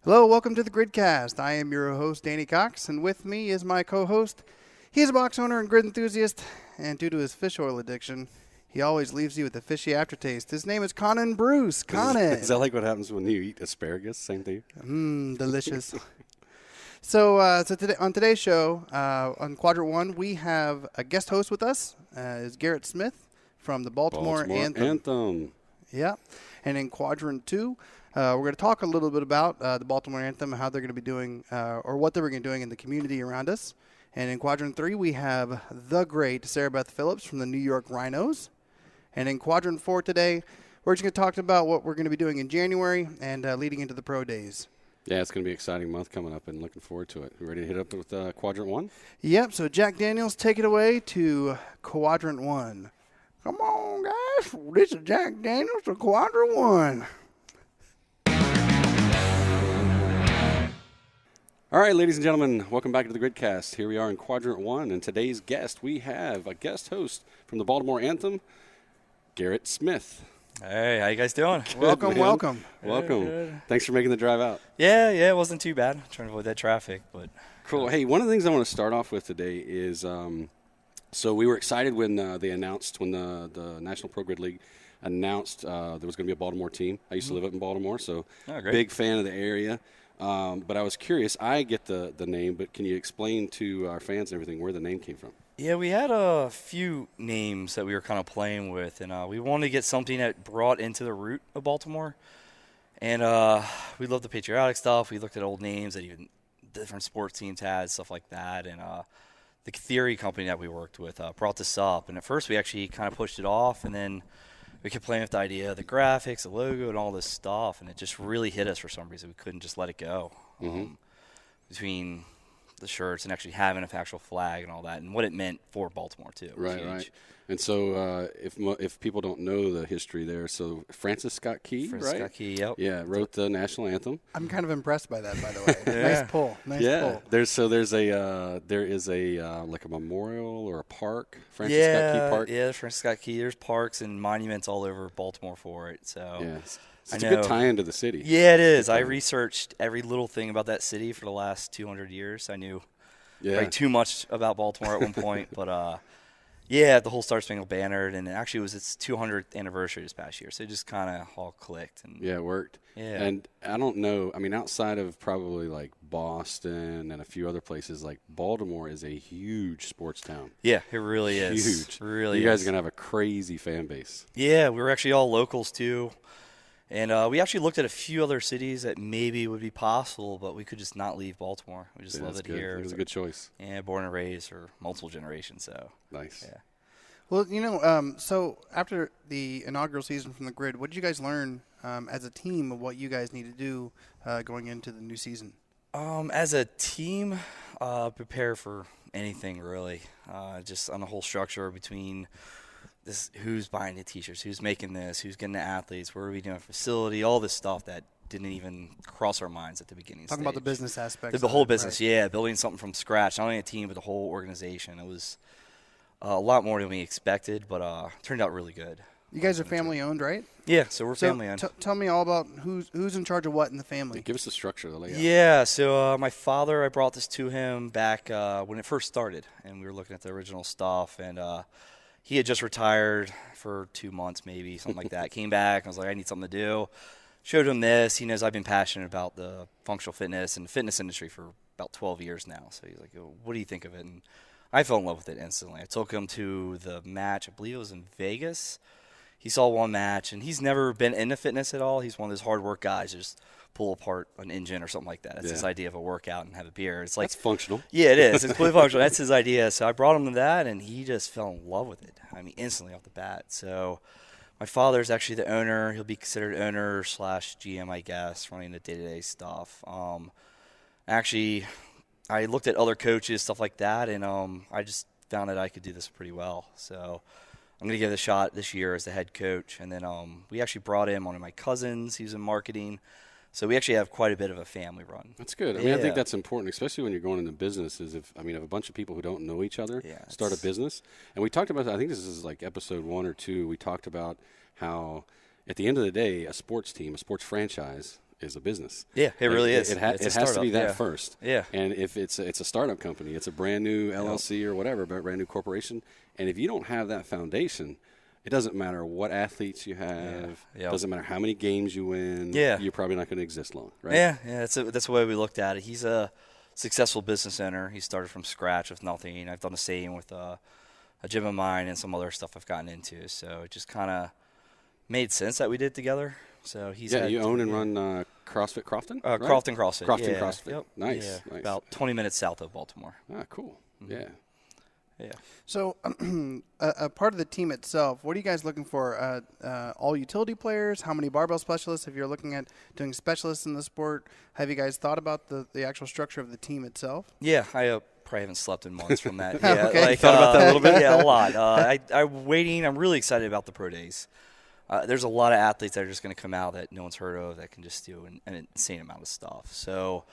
Hello, welcome to the Gridcast. I am your host, Danny Cox, and with me is my co-host. He's a box owner and grid enthusiast, and due to his fish oil addiction, he always leaves you with a fishy aftertaste. His name is Conan Bruce. Conan. Is that like what happens when you eat asparagus? Same thing? Delicious. So today, on today's show, on Quadrant 1, we have a guest host with us. Is Garrett Smith from the Baltimore Anthem. Yeah. And in Quadrant 2, we're going to talk a little bit about the Baltimore Anthem, how they're going to be doing, or what they're going to be doing in the community around us. And in Quadrant 3, we have the great Sarabeth Phillips from the New York Rhinos. And in Quadrant 4 today, we're just going to talk about what we're going to be doing in January and leading into the pro days. Yeah, it's going to be an exciting month coming up and looking forward to it. You ready to hit up with Quadrant 1? Yep, so Jack Daniels, take it away to Quadrant 1. Come on, guys. This is Jack Daniels to Quadrant 1. All right, ladies and gentlemen, welcome back to the Gridcast. Here we are in Quadrant 1, and today's guest, we have a guest host from the Baltimore Anthem, Garrett Smith. Hey, how you guys doing? Welcome. Welcome. Good. Thanks for making the drive out. Yeah, it wasn't too bad. Trying to avoid that traffic, but Cool. Hey, one of the things I want to start off with today is, so we were excited when they announced, when the National Pro Grid League announced there was going to be a Baltimore team. I used to live up in Baltimore, so big fan of the area. But I was curious. I get the name, but can you explain to our fans and everything where the name came from? Yeah, we had a few names that we were kind of playing with, and we wanted to get something that brought into the root of Baltimore. And we loved the patriotic stuff. We looked at old names that even different sports teams had, stuff like that. And the theory company that we worked with brought this up. And at first we actually kind of pushed it off, and then we kept playing with the idea of the graphics, the logo, and all this stuff. And it just really hit us for some reason. We couldn't just let it go. Between the shirts and actually having an actual flag and all that, and what it meant for Baltimore too. Right. And so, if people don't know the history there, so Francis Scott Key, Scott Key, yep. Yeah, wrote the national anthem. I'm kind of impressed by that, by the way. Nice pull. Pull. There is a like a memorial or a park, Francis Scott Key Park. Yeah, Francis Scott Key. There's parks and monuments all over Baltimore for it. So yes. It's a good tie-in to the city. Yeah, it is. I researched every little thing about that city for the last 200 years. I knew too much about Baltimore at one point, but the whole Star Spangled Banner, and actually it was its 200th anniversary this past year, so it just kind of all clicked. And yeah, it worked. Yeah. And I don't know, I mean, outside of probably like Boston and a few other places, like Baltimore is a huge sports town. Yeah, it really is. Huge. Really You guys are going to have a crazy fan base. Yeah, we were actually all locals too. And we actually looked at a few other cities that maybe would be possible, but we could just not leave Baltimore. We just love it here. It was a good choice. Yeah, born and raised for multiple generations. So nice. Yeah. Well, so after the inaugural season from the Grid, what did you guys learn as a team of what you guys need to do going into the new season? As a team, prepare for anything really. Just on the whole structure between this, who's buying the T-shirts, who's making this, who's getting the athletes, where are we doing a facility, all this stuff that didn't even cross our minds at the beginning. Talking about the business aspect. The whole business, right. Building something from scratch, not only a team but the whole organization. It was a lot more than we expected, but turned out really good. You guys are family owned, right? Yeah, so we're family owned. Tell me all about who's in charge of what in the family. Give us the structure, the layout. Yeah, so my father, I brought this to him back when it first started, and we were looking at the original stuff, and he had just retired for 2 months, maybe, something like that. Came back, I was like, I need something to do. Showed him this. He knows I've been passionate about the functional fitness and the fitness industry for about 12 years now. So he's like, what do you think of it? And I fell in love with it instantly. I took him to the match. I believe it was in Vegas. He saw one match, and he's never been into fitness at all. He's one of those hard work guys, just pull apart an engine or something like that. That's his idea of a workout and have a beer. It's like, that's functional. Yeah, it is. It's completely functional. That's his idea. So I brought him to that, and he just fell in love with it. I mean, instantly off the bat. So my father's actually the owner. He'll be considered owner / GM, I guess, running the day-to-day stuff. Actually, I looked at other coaches, stuff like that, and I just found that I could do this pretty well. So I'm going to give it a shot this year as the head coach. And then we actually brought in one of my cousins. He was in marketing. So we actually have quite a bit of a family run. That's good. I mean, I think that's important, especially when you're going into business, is if a bunch of people who don't know each other start a business. And we talked about that. I think this is like episode 1 or 2. We talked about how at the end of the day, a sports team, a sports franchise, is a business. Yeah, it really is. It has to be that first. Yeah. And if it's a startup company, it's a brand new LLC or whatever, but brand new corporation. And if you don't have that foundation, it doesn't matter what athletes you have. Yeah. Doesn't matter how many games you win. Yeah. You're probably not going to exist long, right? Yeah. That's the way we looked at it. He's a successful business owner. He started from scratch with nothing. I've done the same with a gym of mine and some other stuff I've gotten into. So it just kind of made sense that we did together. So you own and run CrossFit Crofton? Right? Crofton CrossFit. Crofton CrossFit. Yep. Nice. About 20 minutes south of Baltimore. Ah, cool. Mm-hmm. Yeah. So, a part of the team itself, what are you guys looking for? All utility players? How many barbell specialists? If you're looking at doing specialists in the sport, have you guys thought about the actual structure of the team itself? Yeah, I probably haven't slept in months from that. Yeah, Okay. thought about that a little bit? Yeah, a lot. I'm waiting. I'm really excited about the pro days. There's a lot of athletes that are just going to come out that no one's heard of that can just do an insane amount of stuff. So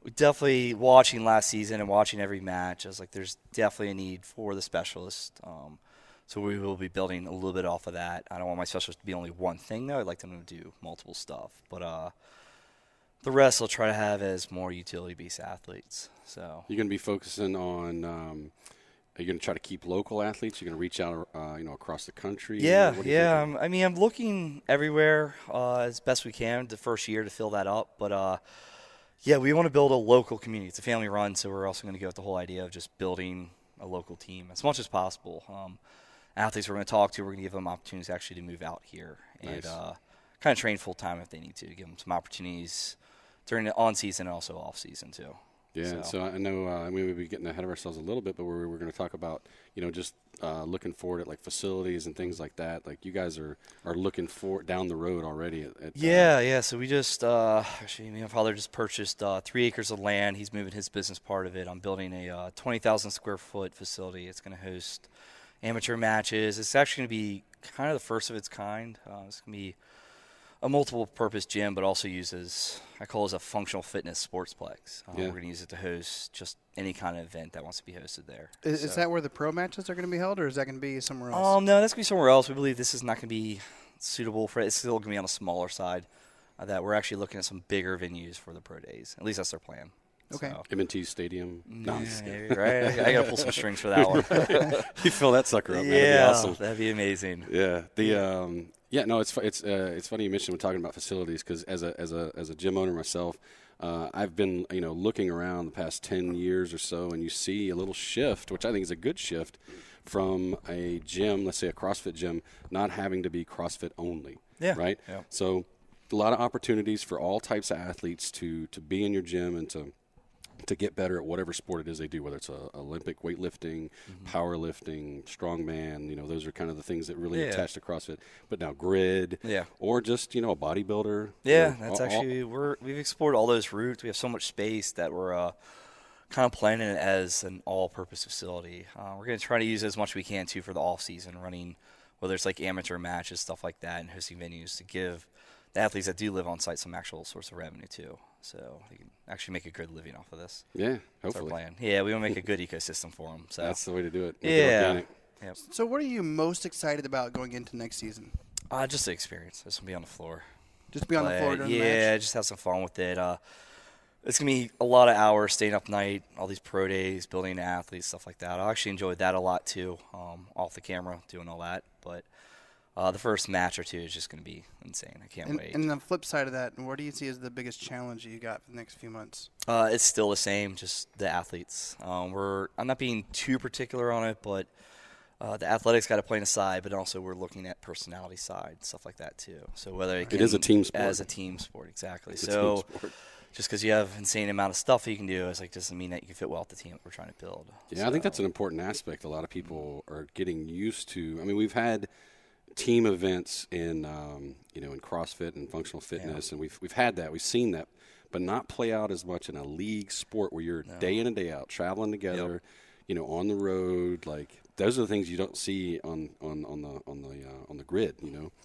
we definitely, watching last season and watching every match, I was like, there's definitely a need for the specialist. So we will be building a little bit off of that. I don't want my specialist to be only one thing, though. I'd like them to do multiple stuff. But the rest I'll try to have as more utility-based athletes. So you're going to be focusing on are you going to try to keep local athletes? You're going to reach out, across the country? Yeah. I mean, I'm looking everywhere as best we can the first year to fill that up. But, we want to build a local community. It's a family run, so we're also going to go with the whole idea of just building a local team as much as possible. Athletes we're going to talk to, we're going to give them opportunities actually to move out here and kind of train full-time if they need to give them some opportunities during the on-season and also off-season too. Yeah, so I know we would be getting ahead of ourselves a little bit, but we're going to talk about, just looking forward at like facilities and things like that. Like you guys are looking down the road already. So we just actually, me and my father just purchased 3 acres of land. He's moving his business part of it. I'm building a 20,000 square foot facility. It's going to host amateur matches. It's actually going to be kind of the first of its kind. It's going to be a multiple-purpose gym, but also uses, I call it a functional fitness sportsplex. We're going to use it to host just any kind of event that wants to be hosted there. Is that where the pro matches are going to be held, or is that going to be somewhere else? No, that's going to be somewhere else. We believe this is not going to be suitable for it. It's still going to be on a smaller side. That we're actually looking at some bigger venues for the pro days. At least that's our plan. Okay. So. M&T Stadium. Right. I got to pull some strings for that one. You fill that sucker up. Yeah, that'd be awesome. That'd be amazing. Yeah. It's funny you mentioned we're talking about facilities because as a gym owner myself, I've been looking around the past 10 years or so, and you see a little shift, which I think is a good shift, from a gym, let's say a CrossFit gym, not having to be CrossFit only. Yeah. Right. Yeah. So a lot of opportunities for all types of athletes to be in your gym and to get better at whatever sport it is they do, whether it's Olympic weightlifting, powerlifting, strongman, those are kind of the things that really attach to CrossFit. But now grid, or just, a bodybuilder. Yeah, that's we've explored all those routes. We have so much space that we're kind of planning it as an all-purpose facility. We're going to try to use it as much as we can, too, for the off-season, running, whether it's like amateur matches, stuff like that, and hosting venues to give the athletes that do live on site some actual source of revenue, too. So they can actually make a good living off of this. Yeah, hopefully. That's our plan. Yeah, we want to make a good ecosystem for them. So that's the way to do it. Yep. So what are you most excited about going into next season? Just the experience. Just to be on the floor. Just be on the floor during the match? Yeah, just have some fun with it. It's going to be a lot of hours staying up night, all these pro days, building athletes, stuff like that. I actually enjoyed that a lot, too, off the camera, doing all that. But the first match or two is just going to be insane. I can't wait. And the flip side of that, what do you see as the biggest challenge you got for the next few months? It's still the same, just the athletes. I'm not being too particular on it, but the athletics got to play on the side, but also we're looking at personality side, stuff like that too. So whether it is a team sport. As a team sport, exactly. So just because you have insane amount of stuff you can do, doesn't mean that you can fit well with the team that we're trying to build. Yeah, I think that's an important aspect. A lot of people are getting used to. I mean, we've had team events in in CrossFit and functional fitness, and we've had that, we've seen that, but not play out as much in a league sport where you're day in and day out traveling together, on the road. Like those are the things you don't see on the grid.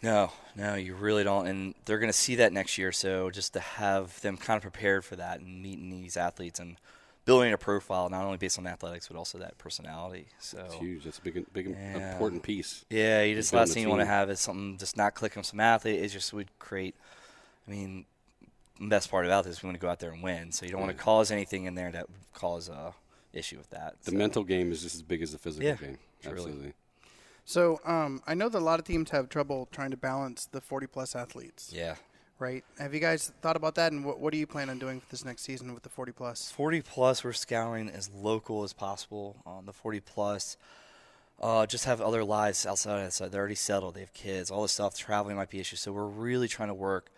No, you really don't, and they're going to see that next year. So just to have them kind of prepared for that and meeting these athletes and building a profile not only based on athletics but also that personality. So it's huge. That's a big important piece. Yeah, you just last thing you want to have is something just not click on some athlete. It just would create. I mean, best part about this is we want to go out there and win. So you don't want to cause anything in there that would cause a issue with that. The mental game is just as big as the physical game. Absolutely. So I know that a lot of teams have trouble trying to balance the 40-plus athletes. Yeah. Right. Have you guys thought about that, and what do you plan on doing for this next season with the 40-plus? 40-plus, we're scouting as local as possible. The 40-plus just have other lives outside of that. They're already settled. They have kids. All this stuff, traveling might be an issue. So we're really trying to work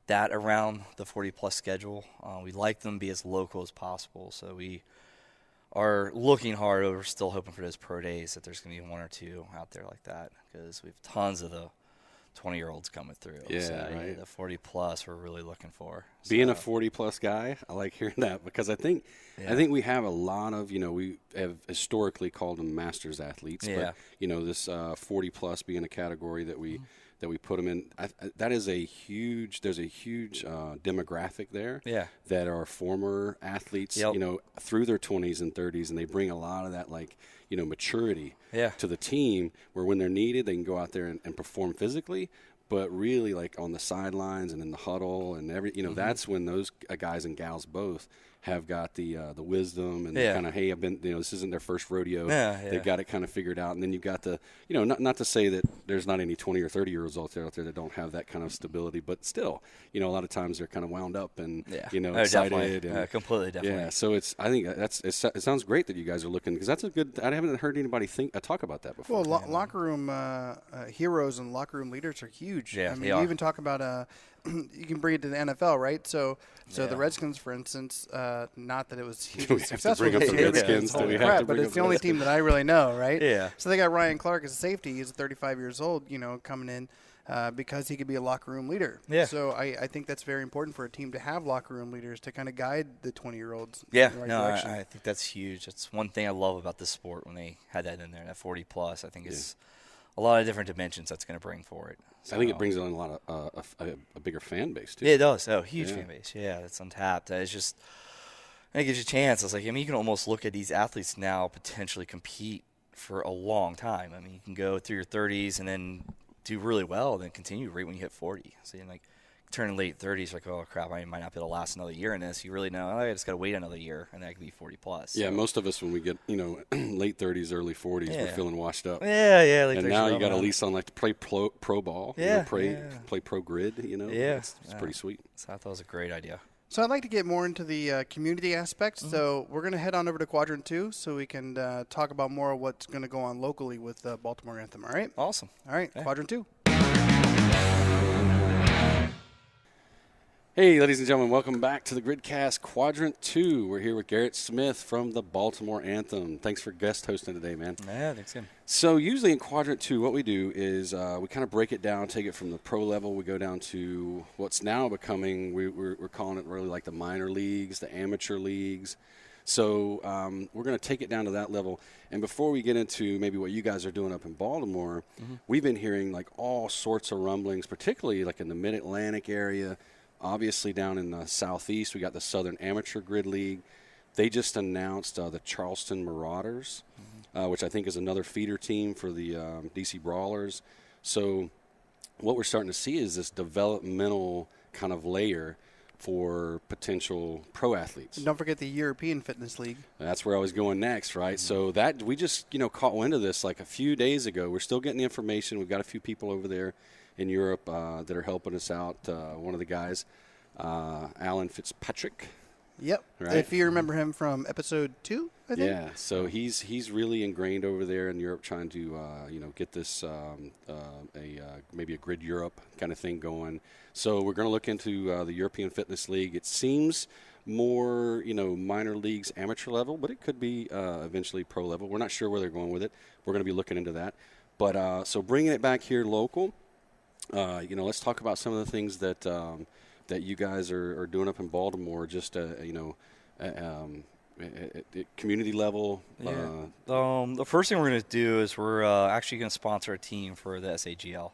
that around the 40-plus schedule. We'd like them to be as local as possible. So we are looking hard. We're still hoping for those pro days that there's going to be one or two out there like that, because we have tons of the 20-year-olds coming through. Yeah, so, right. The 40-plus we're really looking for. Being a 40-plus guy, I like hearing that, because I think we have a lot of, we have historically called them masters athletes, but, this 40-plus being a category that we put them in, there's a huge demographic there that are former athletes, through their 20s and 30s, and they bring a lot of that, maturity to the team, where when they're needed, they can go out there and perform physically, but really on the sidelines and in the huddle and that's when those guys and gals both have got the wisdom and kind of, hey, I've been, this isn't their first rodeo. They've got it kind of figured out. And then you've got the, not to say that there's not any 20 or 30-year-olds out there that don't have that kind of stability, but still, a lot of times they're kind of wound up and, excited. And, completely, definitely. Yeah, so I think it sounds great that you guys are looking, because that's I haven't heard anybody talk about that before. Well, locker room heroes and locker room leaders are huge. Yeah, I mean, you even talk about you can bring it to the NFL, right? So the Redskins, for instance, not that it was hugely successful. But it's the only team that I really know, right? Yeah. So they got Ryan Clark as a safety. He's 35 years old, coming in because he could be a locker room leader. Yeah. So I think that's very important for a team to have locker room leaders to kind of guide the 20-year-olds. Yeah. In the right direction. I think that's huge. That's one thing I love about this sport when they had that in there, that 40-plus. I think it's a lot of different dimensions that's going to bring for it. So, I think it brings in a lot of a bigger fan base too. Yeah, it does. Oh, huge fan base. Yeah, that's untapped. It's just, it gives you a chance. I was like, you can almost look at these athletes now potentially compete for a long time. I mean, you can go through your 30s and then do really well, then continue right when you hit 40. So you're turning late 30s, oh crap, I might not be able to last another year in this. You really know, I just got to wait another year, and then I could be 40-plus. Yeah, most of us, when we get late 30s, early 40s, we're feeling washed up. Yeah. And now you got a lease on to play pro ball. Play pro grid. It's pretty sweet. So I thought it was a great idea. So I'd like to get more into the community aspect. So we're going to head on over to Quadrant 2 so we can talk about more of what's going to go on locally with Baltimore Anthem. All right? Awesome. All right, Quadrant 2. Hey, ladies and gentlemen, welcome back to the Gridcast Quadrant 2. We're here with Garrett Smith from the Baltimore Anthem. Thanks for guest hosting today, man. Yeah, thanks, Tim. So usually in Quadrant 2, what we do is we kind of break it down, take it from the pro level. We go down to what's now becoming, we're calling it really like the minor leagues, the amateur leagues. So we're going to take it down to that level. And before we get into maybe what you guys are doing up in Baltimore, we've been hearing all sorts of rumblings, particularly in the Mid-Atlantic area. Obviously, down in the southeast, we got the Southern Amateur Grid League. They just announced the Charleston Marauders, which I think is another feeder team for the DC Brawlers. So what we're starting to see is this developmental kind of layer for potential pro athletes. And don't forget the European Fitness League. That's where I was going next, right? So that we just caught wind of this a few days ago. We're still getting the information. We've got a few people over there in Europe that are helping us out. One of the guys, Alan Fitzpatrick. Yep. Right? If you remember him from episode 2, I think. Yeah. So he's really ingrained over there in Europe, trying to get this maybe a Grid Europe kind of thing going. So we're going to look into the European Fitness League. It seems more minor leagues, amateur level, but it could be eventually pro level. We're not sure where they're going with it. We're going to be looking into that. But so bringing it back here local. Let's talk about some of the things that that you guys are doing up in Baltimore. Just at community level. Yeah. The first thing we're going to do is we're actually going to sponsor a team for the SAGL.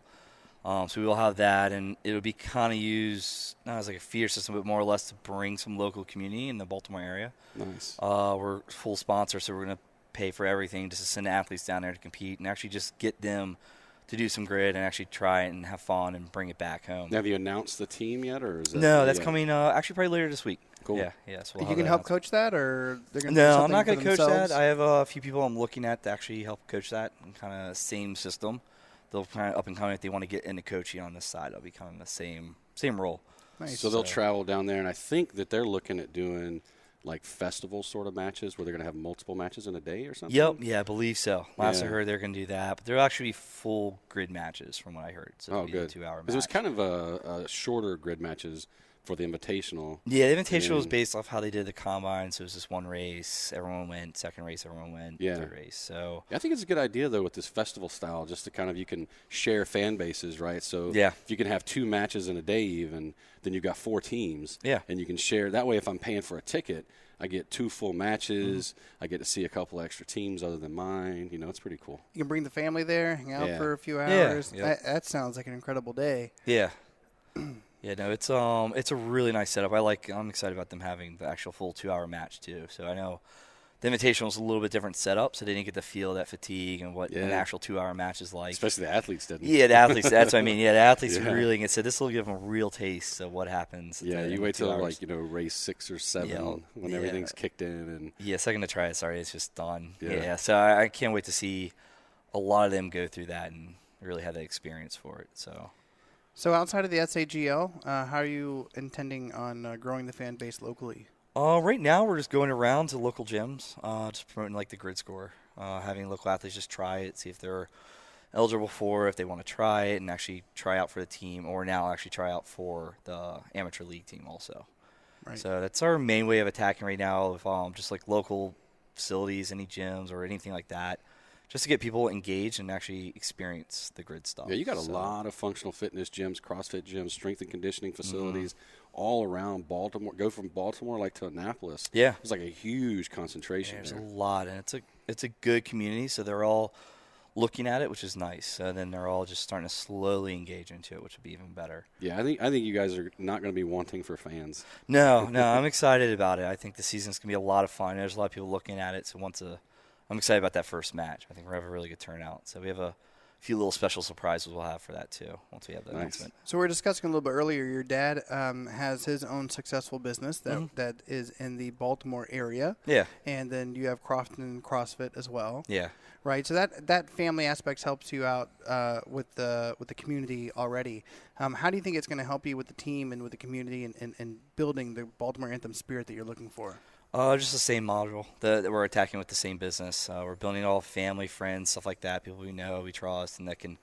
So we will have that, and it'll be kind of used not as a feeder system, but more or less to bring some local community in the Baltimore area. Nice. We're full sponsor, so we're going to pay for everything just to send athletes down there to compete and actually just get them to do some grid and actually try it and have fun and bring it back home. Have you announced the team yet, or is that No, that's coming actually probably later this week. Cool. Yeah. So you can help coach that, or they're going to No, I'm not going to coach that. I have a few people I'm looking at to actually help coach that, and kind of same system. They'll kind of up and coming if they want to get into coaching on this side. I'll be kind of the same role. Nice. So they'll travel down there, and I think that they're looking at doing like festival sort of matches where they're going to have multiple matches in a day or something? Yep, yeah, I believe so. Last I heard they're going to do that, but there'll actually be full grid matches from what I heard. So good. 2-hour match. Because it was kind of a shorter grid matches for the Invitational. Yeah, the Invitational was based off how they did the combine, so it was just one race, everyone went, second race, everyone went, third race. So I think it's a good idea, though, with this festival style, just to kind of, you can share fan bases, right? So if you can have 2 matches in a day even, then you've got 4 teams. Yeah. And you can share. That way, if I'm paying for a ticket, I get 2 full matches. I get to see a couple extra teams other than mine. You know, it's pretty cool. You can bring the family there, hang out for a few hours. Yeah. That sounds like an incredible day. Yeah. Yeah, no, it's a really nice setup. I'm excited about them having the actual full 2-hour match too. So I know the Invitational is a little bit different setup, so they didn't get to feel that fatigue and what an actual 2-hour match is like. Especially the athletes didn't. Yeah, the athletes. That's what I mean. Yeah, the athletes really get so this will give them a real taste of what happens. Yeah, you wait till race 6 or 7 when everything's kicked in and. Second to try it. Sorry, it's just done. Yeah, so I can't wait to see a lot of them go through that and really have that experience for it. So outside of the SAGL, how are you intending on growing the fan base locally? Right now, we're just going around to local gyms, just promoting like the grid score, having local athletes just try it, see if they're eligible for it, if they want to try it, and actually try out for the team, or now actually try out for the amateur league team also. Right. So that's our main way of attacking right now, of just like local facilities, any gyms or anything like that, just to get people engaged and actually experience the grid stuff. Yeah, you got a lot of functional fitness gyms, CrossFit gyms, strength and conditioning facilities all around Baltimore. Go from Baltimore to Annapolis. Yeah. It's like a huge concentration there's there. A lot, and it's a good community, so they're all looking at it, which is nice. And then they're all just starting to slowly engage into it, which would be even better. Yeah, I think you guys are not going to be wanting for fans. No, I'm excited about it. I think the season's going to be a lot of fun. There's a lot of people looking at it, so I'm excited about that first match. I think we're going to have a really good turnout. So we have a few little special surprises we'll have for that, too, once we have the announcement. So we were discussing a little bit earlier, your dad has his own successful business that is in the Baltimore area. Yeah. And then you have Crofton CrossFit as well. Yeah. Right. So that family aspect helps you out with the community already. How do you think it's going to help you with the team and with the community and building the Baltimore Anthem spirit that you're looking for? Just the same model that we're attacking with the same business. We're building all family, friends, stuff like that, people we know, we trust, and that can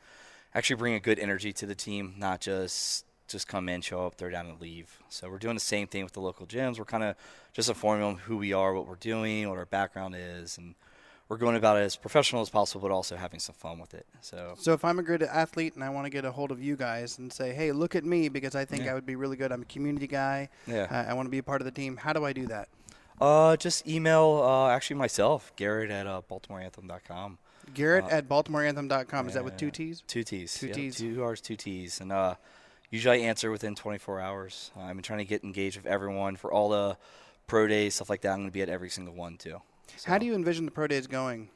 actually bring a good energy to the team, not just come in, show up, throw down, and leave. So we're doing the same thing with the local gyms. We're kind of just informing them who we are, what we're doing, what our background is, and we're going about it as professional as possible, but also having some fun with it. So if I'm a good athlete and I want to get a hold of you guys and say, hey, look at me because I think I would be really good. I'm a community guy. Yeah. I want to be a part of the team. How do I do that? Just email actually myself, Garrett at BaltimoreAnthem.com. Garrett at BaltimoreAnthem.com. Is that with 2 T's? 2 T's. 2 T's. 2 R's, 2 T's. And usually I answer within 24 hours. I've been trying to get engaged with everyone for all the pro days, stuff like that. I'm going to be at every single one, too. So. How do you envision the pro days going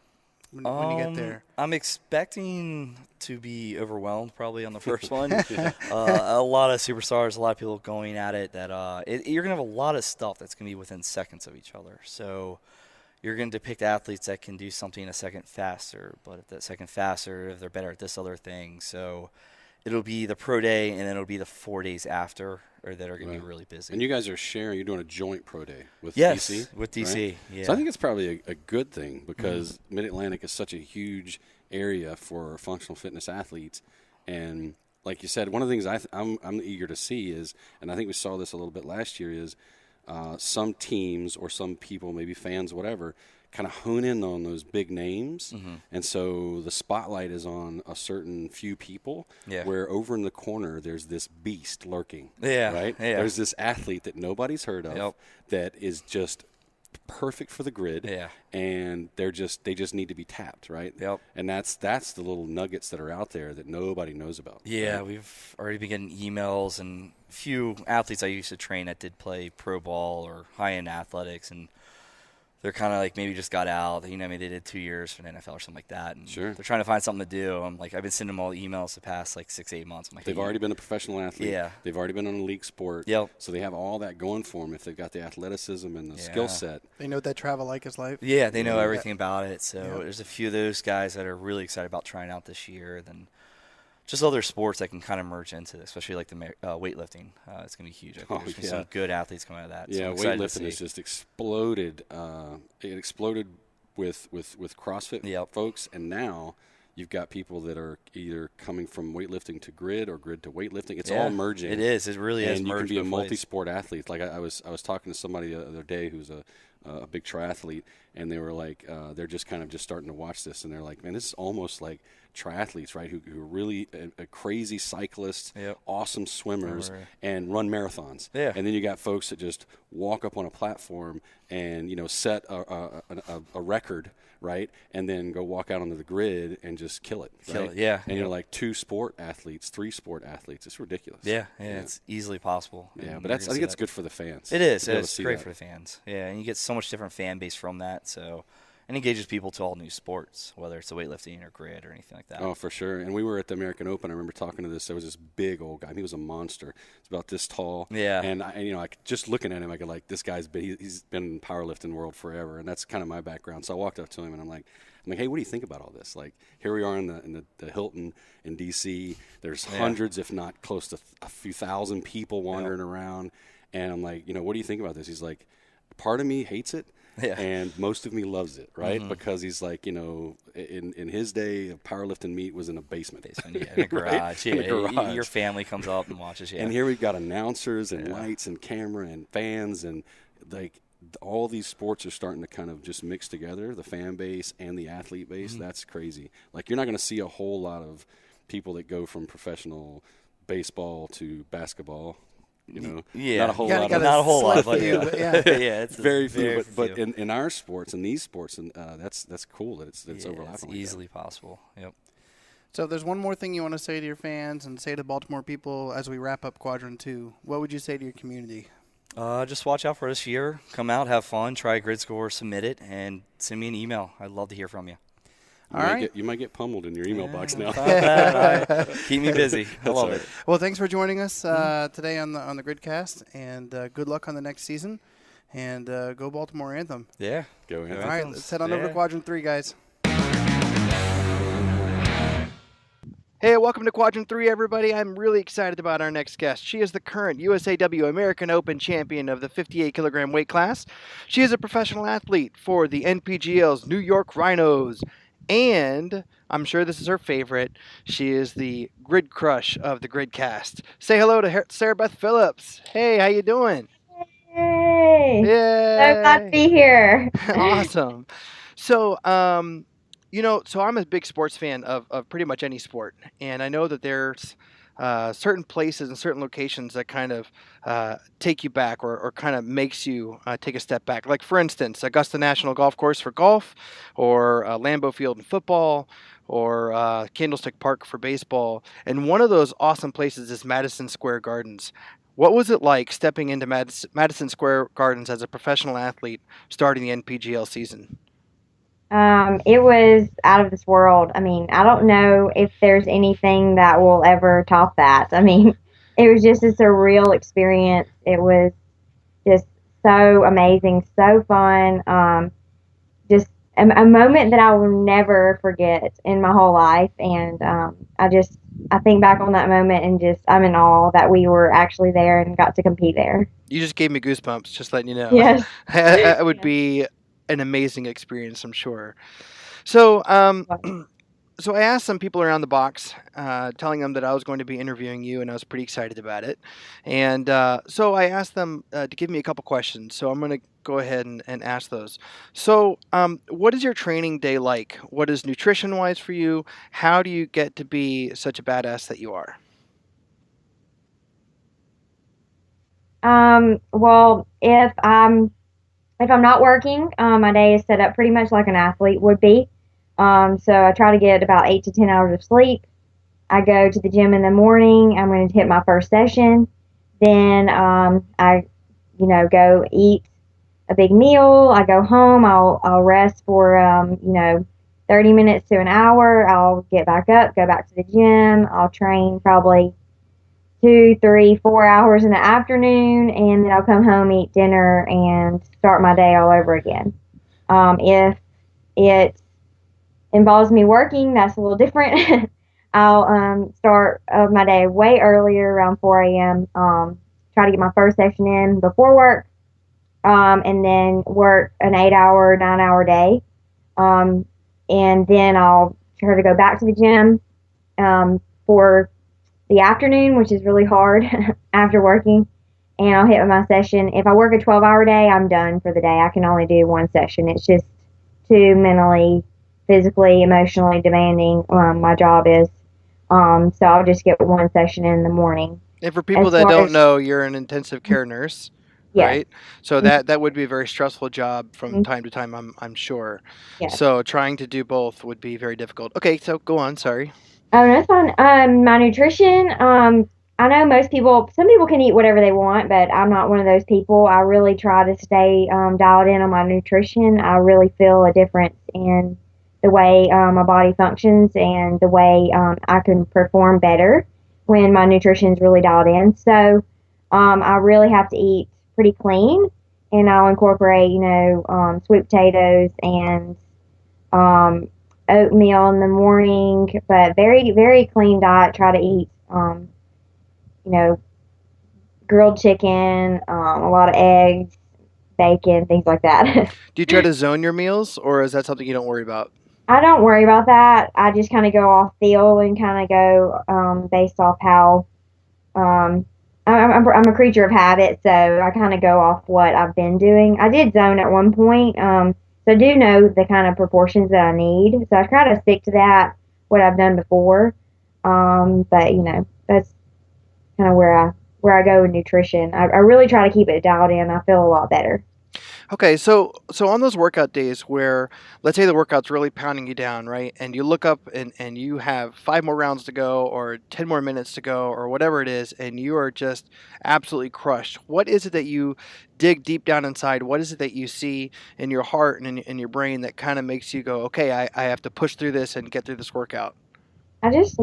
when you get there? I'm expecting to be overwhelmed probably on the first one. A lot of superstars, a lot of people going at it. You're going to have a lot of stuff that's going to be within seconds of each other. So you're going to depict athletes that can do something a second faster, but if that second faster, if they're better at this other thing. So it'll be the pro day, and then it'll be the 4 days after, or that are going to be really busy. And you guys are sharing. You're doing a joint pro day with DC. Yes, with DC. Right? Yeah. So I think it's probably a good thing because Mid-Atlantic is such a huge area for functional fitness athletes, and like you said, one of the things I'm eager to see is, and I think we saw this a little bit last year, is some teams or some people, maybe fans, whatever, kind of hone in on those big names. And so the spotlight is on a certain few people, where over in the corner there's this beast lurking. Right? Yeah. There's this athlete that nobody's heard of that is just perfect for the grid. And they just need to be tapped, right? And that's the little nuggets that are out there that nobody knows about. Right? We've already been getting emails, and a few athletes I used to train that did play pro ball or high-end athletics, and they're kind of like maybe just got out. You know, maybe they did 2 years for the NFL or something like that. And Sure. they're trying to find something to do. I'm like, I've been sending them all emails the past like 6-8 months. I'm like, They've already been a professional athlete. Yeah. They've already been on a league sport. Yep. So they have all that going for them if they've got the athleticism and the skill set. They know what that travel like is like. Yeah, they know everything about it. So Yeah. there's a few of those guys that are really excited about trying out this year. Then just other sports that can kind of merge into this, especially like the weightlifting. It's going to be huge. I think there's going to be some good athletes coming out of that. Yeah, so weightlifting has just exploded. It exploded with CrossFit folks, and now you've got people that are either coming from weightlifting to grid or grid to weightlifting. It's all merging. It is. It really is. And you can be a multi-sport athlete. Like I was talking to somebody the other day who's a big triathlete, and they were like, they're just kind of just starting to watch this, and they're like, man, this is almost like triathletes, right? Who are really a crazy cyclists, awesome swimmers, and run marathons. Yeah. And then you got folks that just walk up on a platform and set a record, right? And then go walk out onto the grid and just kill it. Right? Yeah. And you're like 2 sport athletes, 3 sport athletes. It's ridiculous. Yeah, it's easily possible. Yeah, but I think it's good for the fans. It is. It's great for the fans. Yeah, and you get so much different fan base from that. So, and engages people to all new sports, whether it's a weightlifting or grid or anything like that. Oh, for sure. And we were at the American Open. I remember talking to this. There was this big old guy. I mean, he was a monster. He's about this tall. Yeah. And I just looking at him, I could like, this guy's he's been in the powerlifting world forever, and that's kind of my background. So I walked up to him and I'm like, hey, what do you think about all this? Like, here we are in the Hilton in D.C. There's hundreds, if not close to a few thousand people wandering around, and I'm like, what do you think about this? He's like, part of me hates it. Yeah. And most of me loves it, right? Because he's like, in his day, powerlifting meet was in a basement. In a garage. Right? In a garage. Your family comes up and watches. Yeah. And here we've got announcers and lights and camera and fans, and like all these sports are starting to kind of just mix together, the fan base and the athlete base. That's crazy. Like, you're not going to see a whole lot of people that go from professional baseball to basketball. Not a whole lot. Not a whole lot, but it's very few. But in our sports, in these sports, and that's cool that it's overlapping. It's like easily possible. Yep. So if there's one more thing you want to say to your fans and say to Baltimore people as we wrap up Quadrant 2, what would you say to your community? Just watch out for this year. Come out, have fun, try a grid score, submit it, and send me an email. I'd love to hear from you. You might get pummeled in your email box now. Keep me busy. I love it. Well, thanks for joining us today on the Gridcast, and good luck on the next season. And go Baltimore Anthem. Yeah. Go Anthem. All right, let's head on over to Quadrant 3, guys. Hey, welcome to Quadrant 3, everybody. I'm really excited about our next guest. She is the current USAW American Open champion of the 58-kilogram weight class. She is a professional athlete for the NPGL's New York Rhinos. And I'm sure this is her favorite. She is the grid crush of the Gridcast. Say hello to Sarabeth Phillips. Hey, how you doing? Hey! Yay! So glad to be here. Awesome. So, so I'm a big sports fan of pretty much any sport. And I know that there's certain places and certain locations that kind of take you back or kind of makes you take a step back. Like, for instance, Augusta National Golf Course for golf, or Lambeau Field in football, or Candlestick Park for baseball. And one of those awesome places is Madison Square Gardens. What was it like stepping into Madison Square Gardens as a professional athlete starting the NPGL season? It was out of this world. I mean, I don't know if there's anything that will ever top that. I mean, it was just a surreal experience. It was just so amazing, so fun. Just a moment that I will never forget in my whole life. And I think back on that moment and I'm in awe that we were actually there and got to compete there. You just gave me goosebumps, just letting you know. Yes. It would be an amazing experience, I'm sure. So, so I asked some people around the box, telling them that I was going to be interviewing you, and I was pretty excited about it. And so I asked them to give me a couple questions. So I'm going to go ahead and ask those. So, what is your training day like? What is nutrition-wise for you? How do you get to be such a badass that you are? Well, if I'm not working, my day is set up pretty much like an athlete would be. So I try to get about 8 to 10 hours of sleep. I go to the gym in the morning. I'm going to hit my first session. Then I go eat a big meal. I go home. I'll rest for 30 minutes to an hour. I'll get back up, go back to the gym. I'll train probably 2, 3, 4 hours in the afternoon, and then I'll come home, eat dinner, and start my day all over again. If it involves me working, that's a little different. I'll start my day way earlier, around 4 a.m. Try to get my first session in before work, and then work an 8-hour, 9-hour day. And then I'll try to go back to the gym for the afternoon, which is really hard after working, and I'll hit my session. If I work a 12-hour day, I'm done for the day. I can only do one session. It's just too mentally, physically, emotionally demanding. My job is. So I'll just get one session in the morning. And for people that don't know, you're an intensive care nurse, yes. right? So that would be a very stressful job from time to time, I'm sure. Yes. So trying to do both would be very difficult. Okay, so go on. Sorry. Oh, that's fine. My nutrition. I know some people can eat whatever they want, but I'm not one of those people. I really try to stay dialed in on my nutrition. I really feel a difference in the way my body functions and the way I can perform better when my nutrition is really dialed in. So I really have to eat pretty clean, and I'll incorporate, sweet potatoes and oatmeal in the morning, but very, very clean diet. Try to eat, grilled chicken, a lot of eggs, bacon, things like that. Do you try to zone your meals, or is that something you don't worry about? I don't worry about that. I just kind of go off feel and kind of go based off how I'm a creature of habit, so I kind of go off what I've been doing. I did zone at one point, so I do know the kind of proportions that I need. So I try to stick to that, what I've done before. But that's kind of where I go with nutrition. I really try to keep it dialed in. I feel a lot better. Okay, so on those workout days where, let's say the workout's really pounding you down, right? And you look up and you have 5 more rounds to go or 10 more minutes to go or whatever it is, and you are just absolutely crushed. What is it that you dig deep down inside? What is it that you see in your heart and in your brain that kind of makes you go, okay, I have to push through this and get through this workout? I just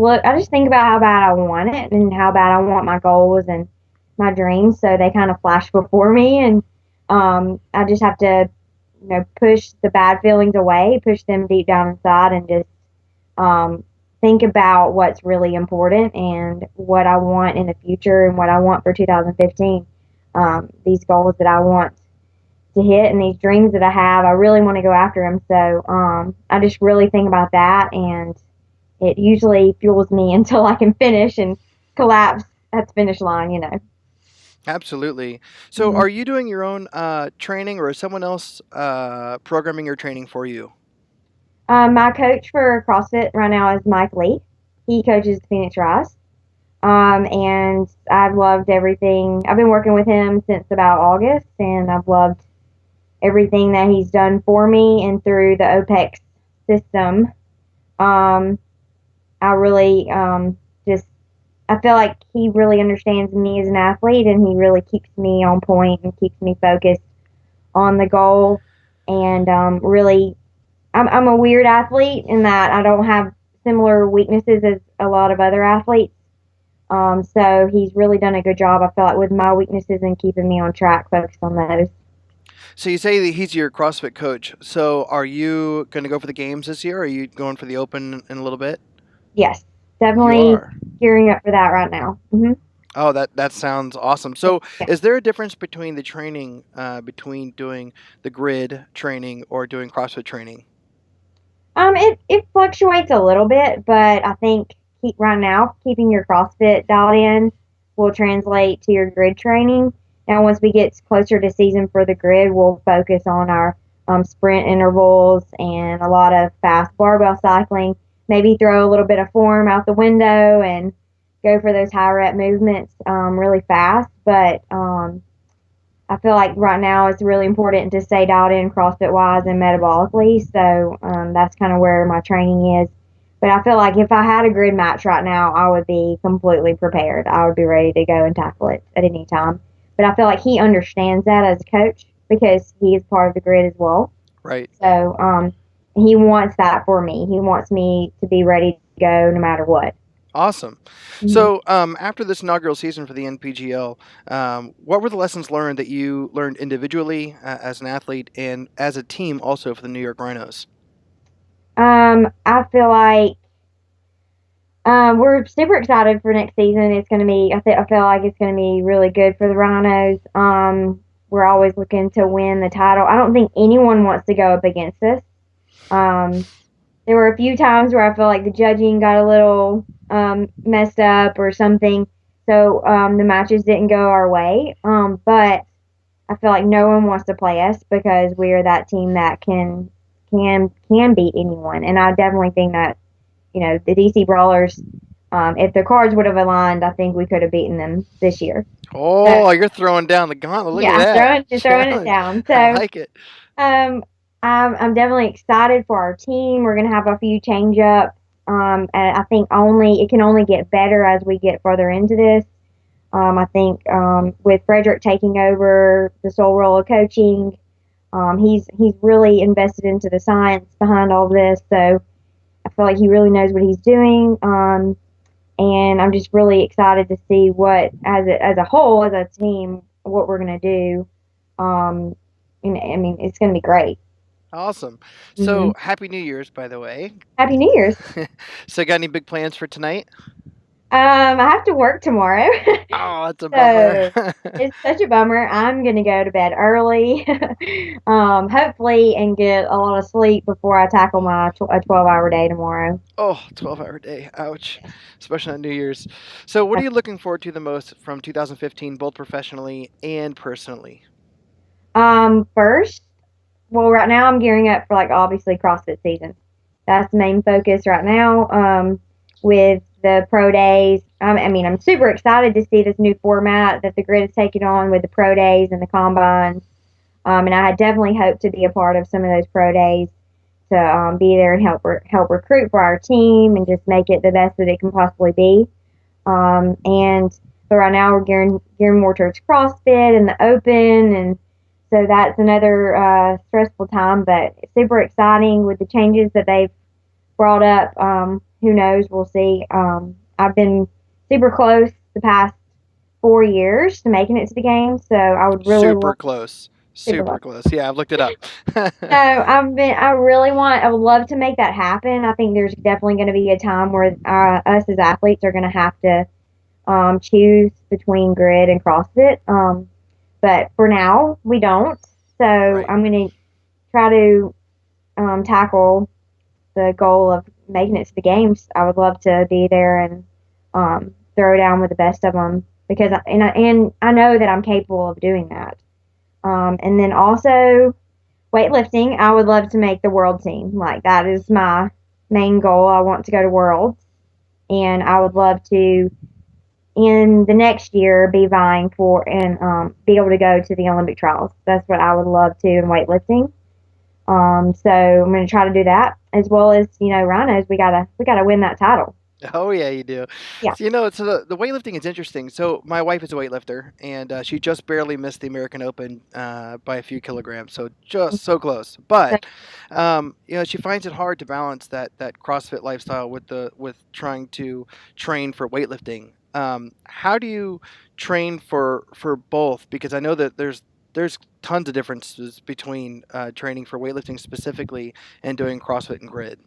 think about how bad I want it and how bad I want my goals and my dreams, so they kind of flash before me, and I just have to, push the bad feelings away, push them deep down inside, and just think about what's really important and what I want in the future and what I want for 2015. These goals that I want to hit and these dreams that I have, I really want to go after them. So I just really think about that, and it usually fuels me until I can finish and collapse at the finish line. Absolutely. So are you doing your own training, or is someone else programming your training for you? My coach for CrossFit right now is Mike Lee. He coaches Phoenix Rise. And I've loved everything. I've been working with him since about August, and I've loved everything that he's done for me and through the OPEX system. I really I feel like he really understands me as an athlete, and he really keeps me on point and keeps me focused on the goal. And really, I'm a weird athlete in that I don't have similar weaknesses as a lot of other athletes. So he's really done a good job, I feel like, with my weaknesses and keeping me on track, focused on those. So you say that he's your CrossFit coach. So are you going to go for the games this year, or are you going for the Open in a little bit? Yes, definitely gearing up for that right now. Mm-hmm. Oh, that sounds awesome. So is there a difference between the training, between doing the grid training or doing CrossFit training? It fluctuates a little bit, but I think right now keeping your CrossFit dialed in will translate to your grid training. Now, once we get closer to season for the grid, we'll focus on our sprint intervals and a lot of fast barbell cycling. Maybe throw a little bit of form out the window and go for those high rep movements really fast. But I feel like right now it's really important to stay dialed in CrossFit wise and metabolically. So that's kind of where my training is. But I feel like if I had a grid match right now, I would be completely prepared. I would be ready to go and tackle it at any time. But I feel like he understands that as a coach. because he is part of the grid as well. Right. So he wants that for me. He wants me to be ready to go no matter what. Awesome. Mhm. So after this inaugural season for the NPGL, what were the lessons learned that you learned individually as an athlete and as a team also for the New York Rhinos? I feel like we're super excited for next season. It's going to be, I feel like it's going to be really good for the Rhinos. We're always looking to win the title. I don't think anyone wants to go up against us. There were a few times where I feel like the judging got a little messed up or something, so the matches didn't go our way. But I feel like no one wants to play us because we are that team that can beat anyone, and I definitely think that the DC Brawlers, if the cards would have aligned, I think we could have beaten them this year. Oh, So, you're throwing down the gauntlet. Look yeah, at that. throwing it down. So I like it. I'm definitely excited for our team. We're gonna have a few change ups. And I think it can only get better as we get further into this. I think with Frederick taking over the sole role of coaching, he's really invested into the science behind all this. So I feel like he really knows what he's doing. And I'm just really excited to see what, as a whole, as a team, what we're gonna do. And I mean, it's gonna be great. Awesome. So Happy New Year's, by the way. Happy New Year's. So got any big plans for tonight? I have to work tomorrow. Oh, that's a bummer. It's such a bummer. I'm gonna go to bed early, hopefully, and get a lot of sleep before I tackle my a 12-hour day tomorrow. Oh, 12-hour day. Ouch. Especially on New Year's. So what are you looking forward to the most from 2015, both professionally and personally? First, well, right now I'm gearing up for obviously CrossFit season. That's the main focus right now. With the pro days, I mean, I'm super excited to see this new format that the grid is taking on with the pro days and the combines. And I definitely hope to be a part of some of those pro days to be there and help recruit for our team and just make it the best that it can possibly be. But right now we're gearing more towards CrossFit and the Open, and so that's another stressful time, but it's super exciting with the changes that they've brought up. Who knows? We'll see. I've been super close the past 4 years to making it to the game, so I would really Super close. Yeah, I've looked it up. So I would love to make that happen. I think there's definitely going to be a time where us as athletes are going to have to choose between grid and CrossFit. But for now, we don't. So Right. I'm going to try to tackle the goal of making it to the games. I would love to be there and throw down with the best of them because I know that I'm capable of doing that. And then also weightlifting, I would love to make the world team. Like, that is my main goal. I want to go to Worlds, and I would love to, in the next year, be vying for and be able to go to the Olympic trials. That's what I would love to in weightlifting. So I'm going to try to do that, as well as, Rhinos. We gotta win that title. Oh, yeah, you do. Yeah. So, the weightlifting is interesting. So my wife is a weightlifter, and she just barely missed the American Open by a few kilograms. So just so close. But, she finds it hard to balance that CrossFit lifestyle with trying to train for weightlifting. How do you train for both? Because I know that there's tons of differences between training for weightlifting specifically and doing CrossFit and grid.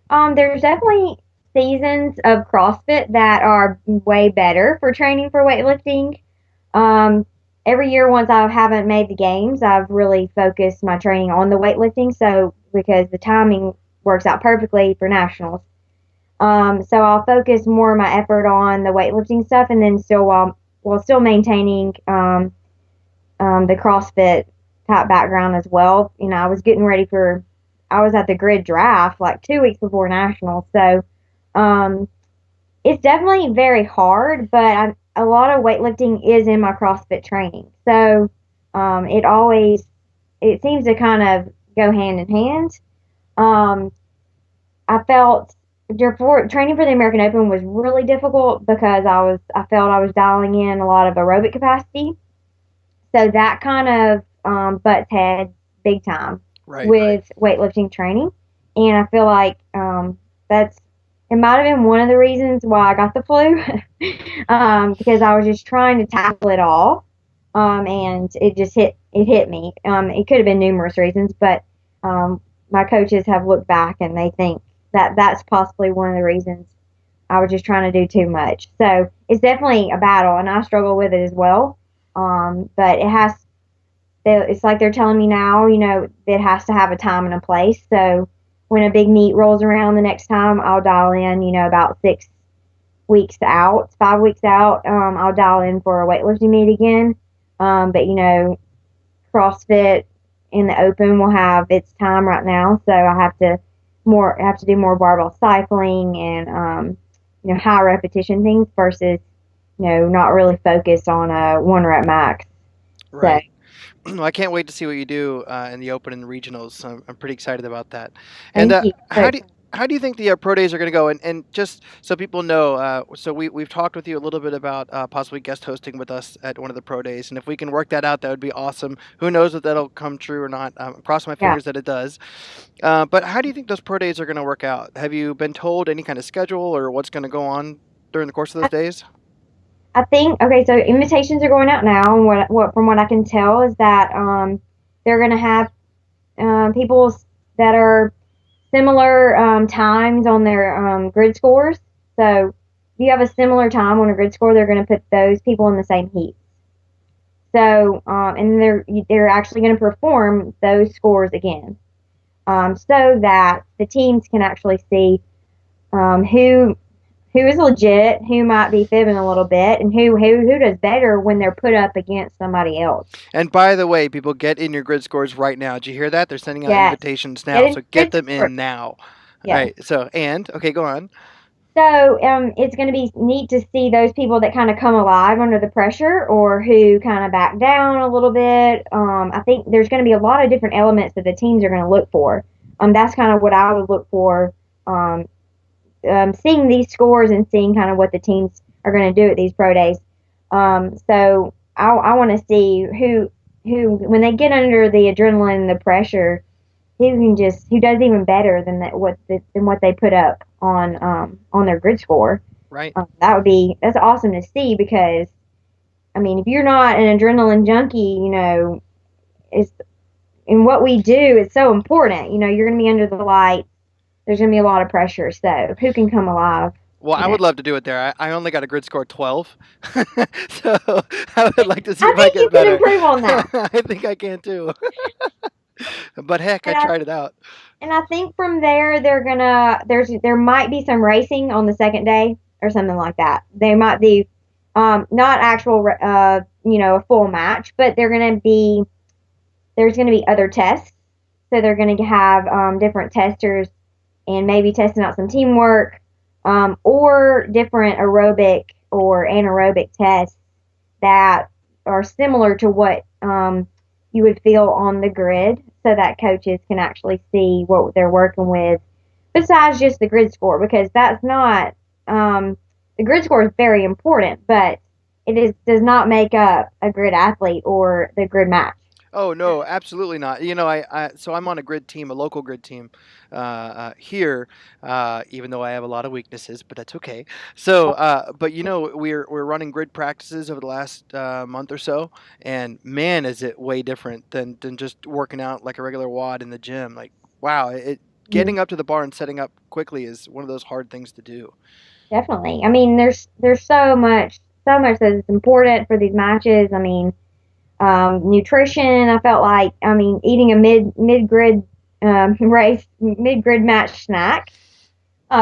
There's definitely seasons of CrossFit that are way better for training for weightlifting. Every year, once I haven't made the games, I've really focused my training on the weightlifting. So because the timing works out perfectly for nationals, so I'll focus more of my effort on the weightlifting stuff, and then still while still maintaining the CrossFit type background as well. I was getting ready I was at the grid draft like 2 weeks before nationals, so it's definitely very hard, but a lot of weightlifting is in my CrossFit training. So it seems to kind of go hand in hand. I felt training for the American Open was really difficult because I felt I was dialing in a lot of aerobic capacity. So that kind of butts heads big time Right. with weightlifting training, and I feel like it might have been one of the reasons why I got the flu, because I was just trying to tackle it all, and it hit me. It could have been numerous reasons, but my coaches have looked back and they think that that's possibly one of the reasons. I was just trying to do too much. So it's definitely a battle, and I struggle with it as well. But it's like they're telling me now, it has to have a time and a place. So when a big meet rolls around the next time, I'll dial in, about 5 weeks out, I'll dial in for a weightlifting meet again. But CrossFit in the open will have its time right now, so I have to do more barbell cycling and high repetition things versus not really focus on a 1 rep max. Right. So, well, I can't wait to see what you do in the open and the regionals. So I'm pretty excited about that. And thank you. how do you think the pro days are going to go? And just so people know, so we've talked with you a little bit about possibly guest hosting with us at one of the pro days, and if we can work that out, that would be awesome. Who knows if that'll come true or not? Cross my fingers that it does. But how do you think those pro days are going to work out? Have you been told any kind of schedule or what's going to go on during the course of those days? I think so invitations are going out now, and what from what I can tell is that they're going to have people that are similar times on their grid scores. So if you have a similar time on a grid score, they're going to put those people in the same heat. So and they're actually going to perform those scores again, so that the teams can actually see who is legit, who might be fibbing a little bit, and who does better when they're put up against somebody else. And by the way, people, get in your grid scores right now. Did you hear that? They're sending out invitations now, so get them in now. Yes. All right. So, okay, go on. So it's going to be neat to see those people that kind of come alive under the pressure or who kind of back down a little bit. I think there's going to be a lot of different elements that the teams are going to look for. That's kind of what I would look for. Seeing these scores and seeing kind of what the teams are going to do at these pro days. So I want to see who when they get under the adrenaline and the pressure, who does even better than what they put up on their grid score. Right. That's awesome to see, because I mean, if you're not an adrenaline junkie, it's in what we do, it's so important. You're going to be under the light. There's going to be a lot of pressure, so who can come alive? Well, I would love to do it there. I only got a grid score 12, so I would like to see if I get better. I think you can improve on that. I think I can too. But heck, I tried it out. And I think from there, there might be some racing on the second day or something like that. They might be not actual, a full match, but there's going to be other tests. So they're going to have different testers and maybe testing out some teamwork, or different aerobic or anaerobic tests that are similar to what you would feel on the grid, so that coaches can actually see what they're working with besides just the grid score, because that's not the grid score is very important, but does not make up a grid athlete or the grid match. Oh no, absolutely not. So I'm on a grid team, a local grid team here, even though I have a lot of weaknesses, but that's okay. So, but we're running grid practices over the last month or so, and man, is it way different than just working out like a regular WOD in the gym. Like, wow, getting up to the bar and setting up quickly is one of those hard things to do. Definitely. I mean, there's so much that is important for these matches. I mean, nutrition, I felt like, eating a mid-grid mid-grid match snack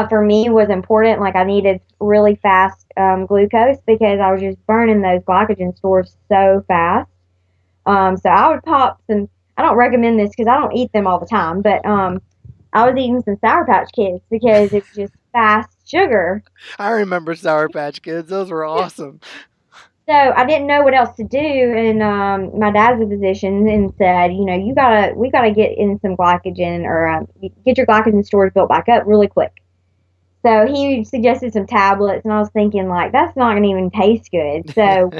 for me was important. Like, I needed really fast glucose, because I was just burning those glycogen stores so fast. So I would pop some, I don't recommend this because I don't eat them all the time, but I was eating some Sour Patch Kids because it's just fast sugar. I remember Sour Patch Kids. Those were awesome. So I didn't know what else to do, and my dad's a physician and said, we gotta get in some glycogen, or get your glycogen stores built back up really quick. So he suggested some tablets, and I was thinking, like, that's not gonna even taste good. So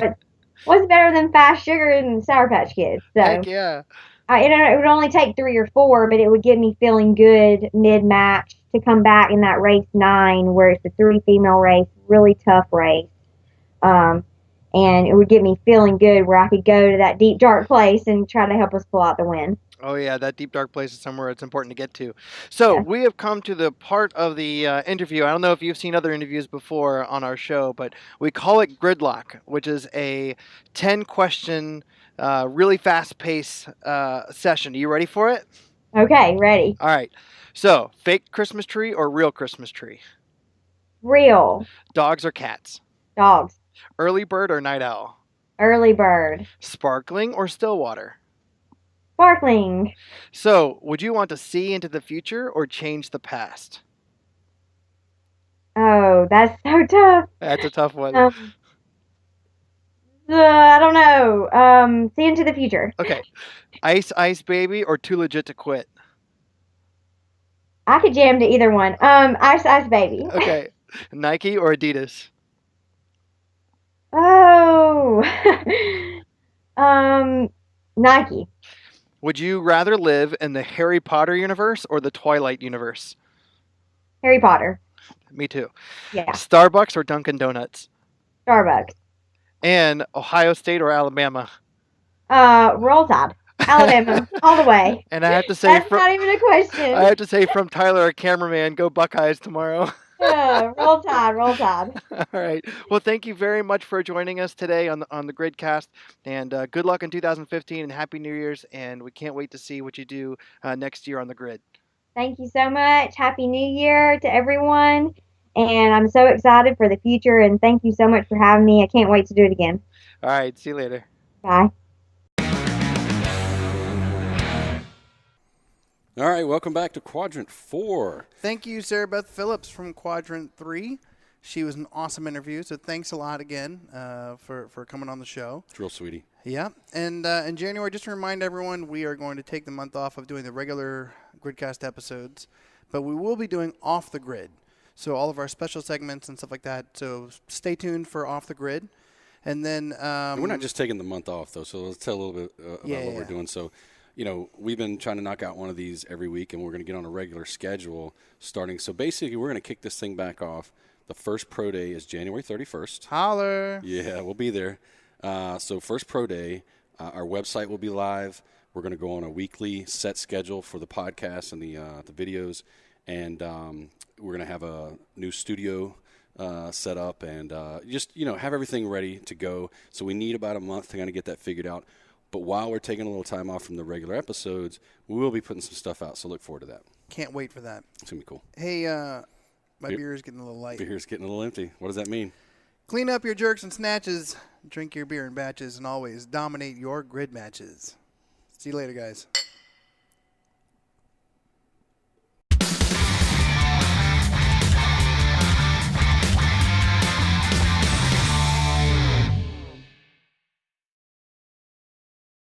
What's better than Fast Sugar and Sour Patch Kids? So Heck yeah. it would only take 3 or 4, but it would get me feeling good mid-match to come back in that race 9, where it's a 3 female race, really tough race. And it would get me feeling good where I could go to that deep, dark place and try to help us pull out the win. Oh, yeah, that deep, dark place is somewhere it's important to get to. So we have come to the part of the interview. I don't know if you've seen other interviews before on our show, but we call it Gridlock, which is a 10-question, really fast-paced session. Are you ready for it? Okay, ready. All right. So, fake Christmas tree or real Christmas tree? Real. Dogs or cats? Dogs. Early bird or night owl? Early bird. Sparkling or still water? Sparkling. So, would you want to see into the future or change the past? Oh, that's so tough. That's a tough one. I don't know. See into the future. Okay. Ice Ice Baby or Too Legit to Quit? I could jam to either one. Ice Ice Baby. Okay. Nike or Adidas? Oh. Nike. Would you rather live in the Harry Potter universe or the Twilight universe? Harry Potter. Me too. Yeah. Starbucks or Dunkin' Donuts? Starbucks. And Ohio State or Alabama? Roll Tide. Alabama. All the way. And I have to say, That's not even a question. I have to say from Tyler, our cameraman, go Buckeyes tomorrow. Roll Tide. Roll Tide. All right. Well, thank you very much for joining us today on the Gridcast, and good luck in 2015 and Happy New Year's. And we can't wait to see what you do next year on the grid. Thank you so much. Happy New Year to everyone. And I'm so excited for the future. And thank you so much for having me. I can't wait to do it again. All right. See you later. Bye. All right, welcome back to Quadrant 4. Thank you, Sarabeth Phillips from Quadrant 3. She was an awesome interview, so thanks a lot again for coming on the show. It's real sweetie. Yeah, and in January, just to remind everyone, we are going to take the month off of doing the regular Gridcast episodes, but we will be doing Off the Grid, so all of our special segments and stuff like that, so stay tuned for Off the Grid. And then... we're not just taking the month off, though, so let's tell a little bit about what we're doing. So, you know, we've been trying to knock out one of these every week, and we're going to get on a regular schedule starting. So basically, we're going to kick this thing back off. The first pro day is January 31st. Holler. Yeah, we'll be there. So first pro day, our website will be live. We're going to go on a weekly set schedule for the podcast and the videos. And we're going to have a new studio set up and just, you know, have everything ready to go. So we need about a month to kind of get that figured out. But while we're taking a little time off from the regular episodes, we will be putting some stuff out. So look forward to that. Can't wait for that. It's going to be cool. Hey, my beer is getting a little light. Beer's getting a little empty. What does that mean? Clean up your jerks and snatches, drink your beer in batches, and always dominate your grid matches. See you later, guys.